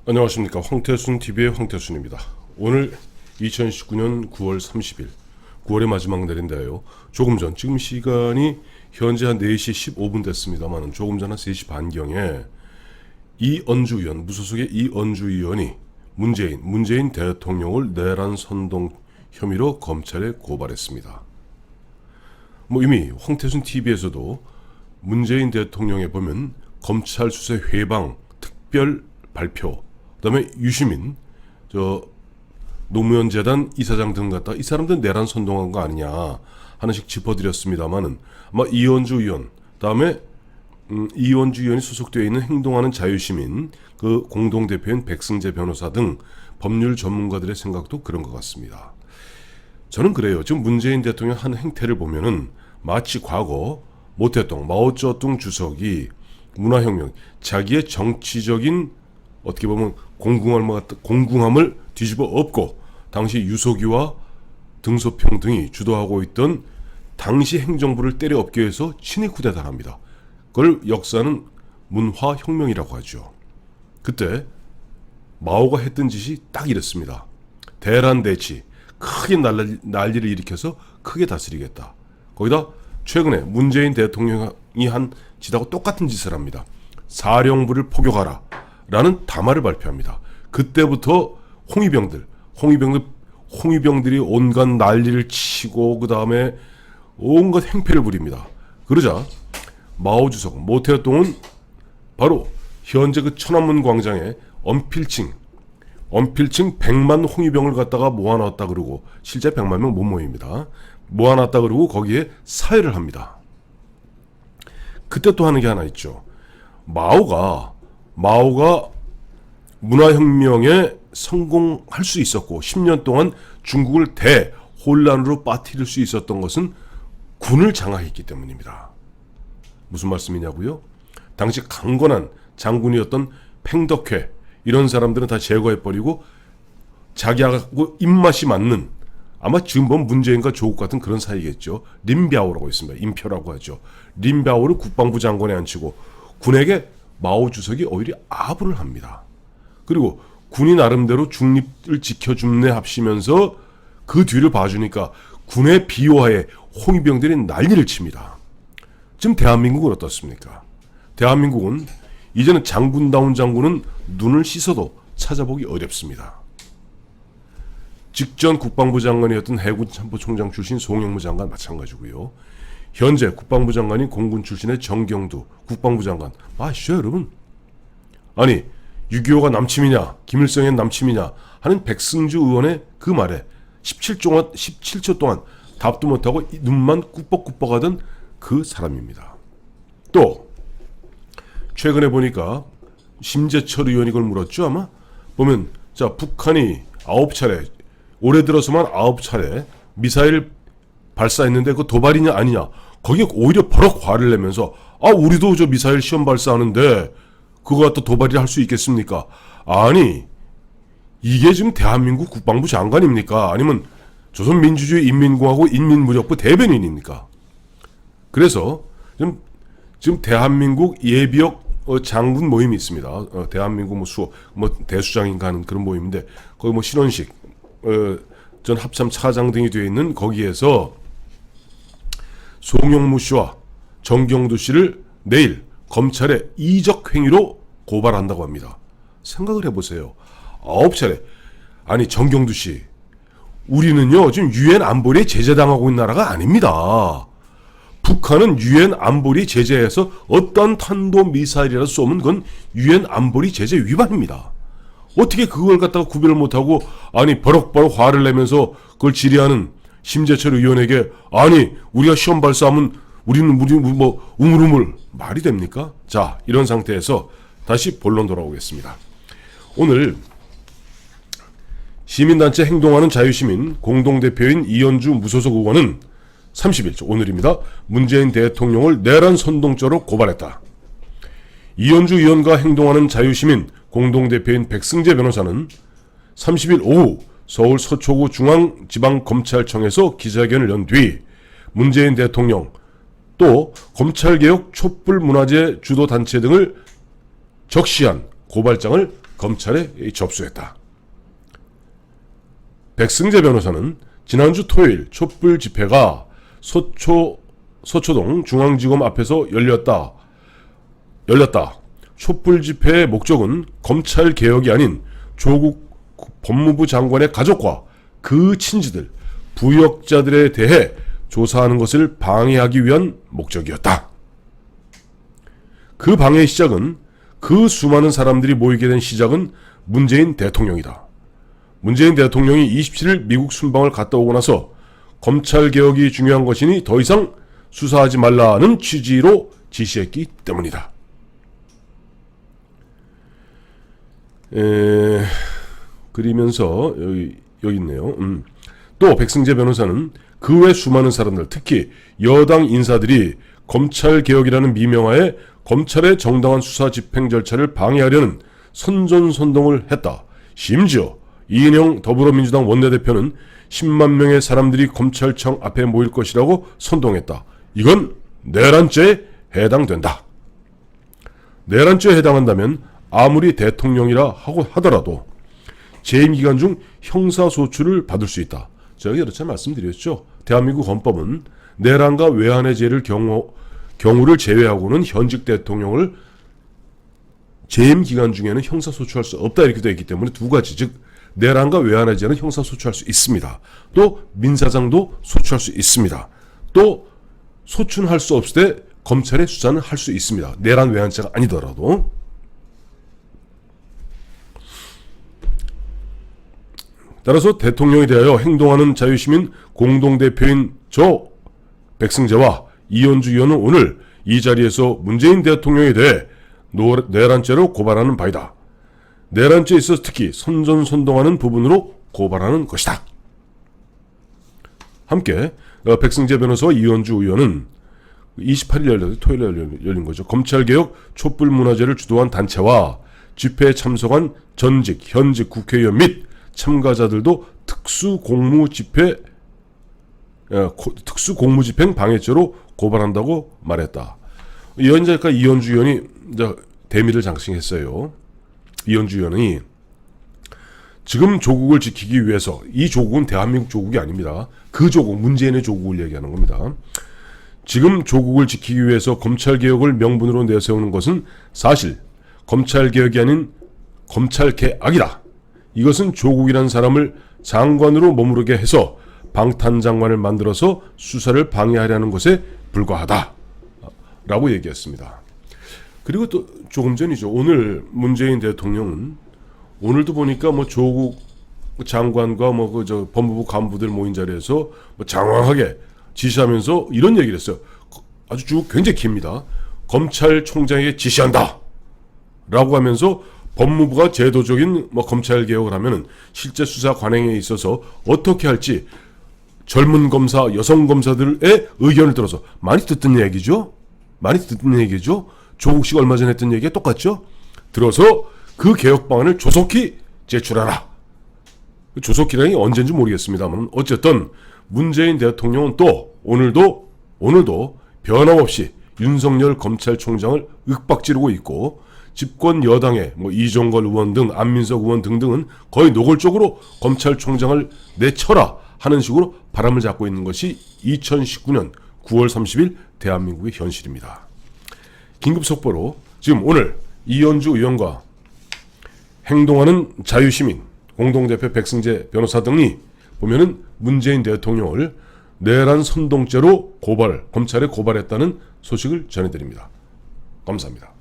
안녕하십니까. 황태순TV의 황태순입니다. 오늘 2019년 9월 30일 9월의 마지막 날인데요. 조금 전 지금 시간이 현재 한 4시 15분 됐습니다만 조금 전 한 3시 반경에 이언주 의원, 무소속의 이언주 의원이 문재인 대통령을 내란 선동 혐의로 검찰에 고발했습니다. 이미 황태순TV에서도 문재인 대통령에 보면 검찰 수사 회방 특별 발표, 그다음에 유시민 노무현 재단 이사장 등 갖다 이 사람들 내란 선동한 거 아니냐 하나씩 짚어드렸습니다만은 아마 이언주 의원, 다음에 이언주 의원이 소속되어 있는 행동하는 자유시민 그 공동 대표인 백승재 변호사 등 법률 전문가들의 생각도 그런 것 같습니다. 저는 그래요. 지금 문재인 대통령 한 행태를 보면은 마치 과거 모태동 마오쩌둥 주석이 문화혁명, 자기의 정치적인 어떻게 보면 공궁함을 뒤집어 엎고 당시 유석유와 등소평 등이 주도하고 있던 당시 행정부를 때려 엎기 위해서 친위 쿠데타를 합니다. 그걸 역사는 문화혁명이라고 하죠. 그때 마오가 했던 짓이 딱 이랬습니다. 대란대치, 크게 난리를 일으켜서 크게 다스리겠다. 거기다 최근에 문재인 대통령이 한 짓하고 똑같은 짓을 합니다. 사령부를 포격하라 라는 담화를 발표합니다. 그때부터 홍위병들이 온갖 난리를 치고 그 다음에 온갖 행패를 부립니다. 그러자 마오 주석 모태동은 바로 현재 그 천안문 광장에 언필칭 100만 홍위병을 갖다가 모아놨다 그러고 실제 100만 명 못 모입니다. 모아놨다 그러고 거기에 사회를 합니다. 그때 또 하는 게 하나 있죠. 마오가 문화혁명에 성공할 수 있었고 10년 동안 중국을 대혼란으로 빠뜨릴 수 있었던 것은 군을 장악했기 때문입니다. 무슨 말씀이냐고요? 당시 강건한 장군이었던 팽덕회 이런 사람들은 다 제거해버리고 자기하고 입맛이 맞는 아마 지금 보면 문재인과 조국 같은 그런 사이겠죠. 린비아오라고 있습니다. 인표라고 하죠. 린비아오를 국방부 장관에 앉히고 군에게 마오 주석이 오히려 아부를 합니다. 그리고 군이 나름대로 중립을 지켜줌네 합시면서 그 뒤를 봐주니까 군의 비호하에 홍위병들이 난리를 칩니다. 지금 대한민국은 어떻습니까? 대한민국은 이제는 장군다운 장군은 눈을 씻어도 찾아보기 어렵습니다. 직전 국방부 장관이었던 해군 참모총장 출신 송영무 장관 마찬가지고요. 현재 국방부 장관인 공군 출신의 정경두 국방부 장관 아시죠 여러분? 아니 6.25가 남침이냐 김일성의 남침이냐 하는 백승주 의원의 그 말에 17초 동안 답도 못하고 눈만 꾸벅꾸벅 하던 그 사람입니다. 또 최근에 보니까 심재철 의원이 그걸 물었죠. 아마 보면 자 북한이 9차례 올해 들어서만 9차례 미사일 발사했는데 그 도발이냐 아니냐 거기에 오히려 버럭 화를 내면서 우리도 저 미사일 시험 발사하는데 그거 갖다 도발이라 할 수 있겠습니까? 아니 이게 지금 대한민국 국방부 장관입니까? 아니면 조선민주주의 인민공화국 인민무력부 대변인입니까? 그래서 지금 대한민국 예비역 장군 모임이 있습니다. 대한민국 대수장인가 하는 그런 모임인데 거기 신원식 전 합참 차장 등이 되어 있는 거기에서 송영무 씨와 정경두 씨를 내일 검찰에 이적 행위로 고발한다고 합니다. 생각을 해보세요. 9차례. 아니 정경두 씨 우리는요 지금 유엔 안보리에 제재당하고 있는 나라가 아닙니다. 북한은 유엔 안보리 제재에서 어떤 탄도미사일이라도 쏘면 그건 유엔 안보리 제재 위반입니다. 어떻게 그걸 갖다가 구별을 못하고 아니 버럭버럭 화를 내면서 그걸 질의하는 심재철 의원에게 아니 우리가 시험 발사하면 우리는 우물우물 말이 됩니까? 자 이런 상태에서 다시 본론 돌아오겠습니다. 오늘 시민단체 행동하는 자유시민 공동대표인 이언주 무소속 의원은 30일 오늘입니다. 문재인 대통령을 내란 선동죄로 고발했다. 이언주 의원과 행동하는 자유시민 공동대표인 백승재 변호사는 30일 오후 서울 서초구 중앙지방검찰청에서 기자회견을 연 뒤 문재인 대통령 또 검찰개혁 촛불문화제 주도단체 등을 적시한 고발장을 검찰에 접수했다. 백승재 변호사는 지난주 토요일 촛불 집회가 서초동 중앙지검 앞에서 열렸다. 촛불 집회의 목적은 검찰 개혁이 아닌 조국 법무부 장관의 가족과 그 친지들, 부역자들에 대해 조사하는 것을 방해하기 위한 목적이었다. 그 방해의 시작은, 그 수많은 사람들이 모이게 된 시작은 문재인 대통령이다. 문재인 대통령이 27일 미국 순방을 갔다 오고 나서 검찰 개혁이 중요한 것이니 더 이상 수사하지 말라는 취지로 지시했기 때문이다. 그리면서 여기 있네요. 또 백승재 변호사는 그 외 수많은 사람들, 특히 여당 인사들이 검찰 개혁이라는 미명하에 검찰의 정당한 수사 집행 절차를 방해하려는 선전선동을 했다. 심지어 이인영 더불어민주당 원내대표는 10만 명의 사람들이 검찰청 앞에 모일 것이라고 선동했다. 이건 내란죄에 해당된다. 내란죄에 해당한다면 아무리 대통령이라 하더라도 재임 기간 중 형사소출을 받을 수 있다. 제가 여러 차례 말씀드렸죠. 대한민국 헌법은 내란과 외환의 죄를 경우를 제외하고는 현직 대통령을 재임 기간 중에는 형사소출할 수 없다 이렇게 되어 있기 때문에 두 가지, 즉 내란과 외환의 죄는 형사소출할 수 있습니다. 또 민사상도 소출할 수 있습니다. 또 소출할 수 없을 때 검찰의 수사는 할 수 있습니다. 내란 외환죄가 아니더라도. 따라서 대통령에 대하여 행동하는 자유시민 공동대표인 저 백승재와 이현주 의원은 오늘 이 자리에서 문재인 대통령에 대해 내란죄로 고발하는 바이다. 내란죄에 있어서 특히 선전선동하는 부분으로 고발하는 것이다. 함께 백승재 변호사와 이현주 의원은 28일 토요일에 열린 거죠. 검찰개혁 촛불문화제를 주도한 단체와 집회에 참석한 전직, 현직 국회의원 및 참가자들도 특수공무집행 방해죄로 고발한다고 말했다. 이현재가 이현주 의원이 대미를 장식했어요. 이현주 의원이 지금 조국을 지키기 위해서, 이 조국은 대한민국 조국이 아닙니다. 그 조국, 문재인의 조국을 얘기하는 겁니다. 지금 조국을 지키기 위해서 검찰개혁을 명분으로 내세우는 것은 사실 검찰개혁이 아닌 검찰개악이다. 이것은 조국이라는 사람을 장관으로 머무르게 해서 방탄장관을 만들어서 수사를 방해하려는 것에 불과하다 라고 얘기했습니다. 그리고 또 조금 전이죠. 오늘 문재인 대통령은 오늘도 보니까 조국 장관과 법무부 간부들 모인 자리에서 장황하게 지시하면서 이런 얘기를 했어요. 아주 쭉 굉장히 깁니다. 검찰총장에게 지시한다 라고 하면서 법무부가 제도적인 검찰 개혁을 하면은 실제 수사 관행에 있어서 어떻게 할지 젊은 검사, 여성 검사들의 의견을 들어서 많이 듣던 얘기죠. 조국 씨가 얼마 전에 했던 얘기가 똑같죠. 들어서 그 개혁 방안을 조속히 제출하라. 조속히라는 게 언제인지 모르겠습니다만 어쨌든 문재인 대통령은 또 오늘도 변함없이 윤석열 검찰총장을 윽박지르고 있고, 집권 여당의 이종걸 의원 등 안민석 의원 등등은 거의 노골적으로 검찰총장을 내쳐라 하는 식으로 바람을 잡고 있는 것이 2019년 9월 30일 대한민국의 현실입니다. 긴급 속보로 지금 오늘 이현주 의원과 행동하는 자유시민 공동대표 백승재 변호사 등이 보면은 문재인 대통령을 내란 선동죄로 검찰에 고발했다는 소식을 전해드립니다. 감사합니다.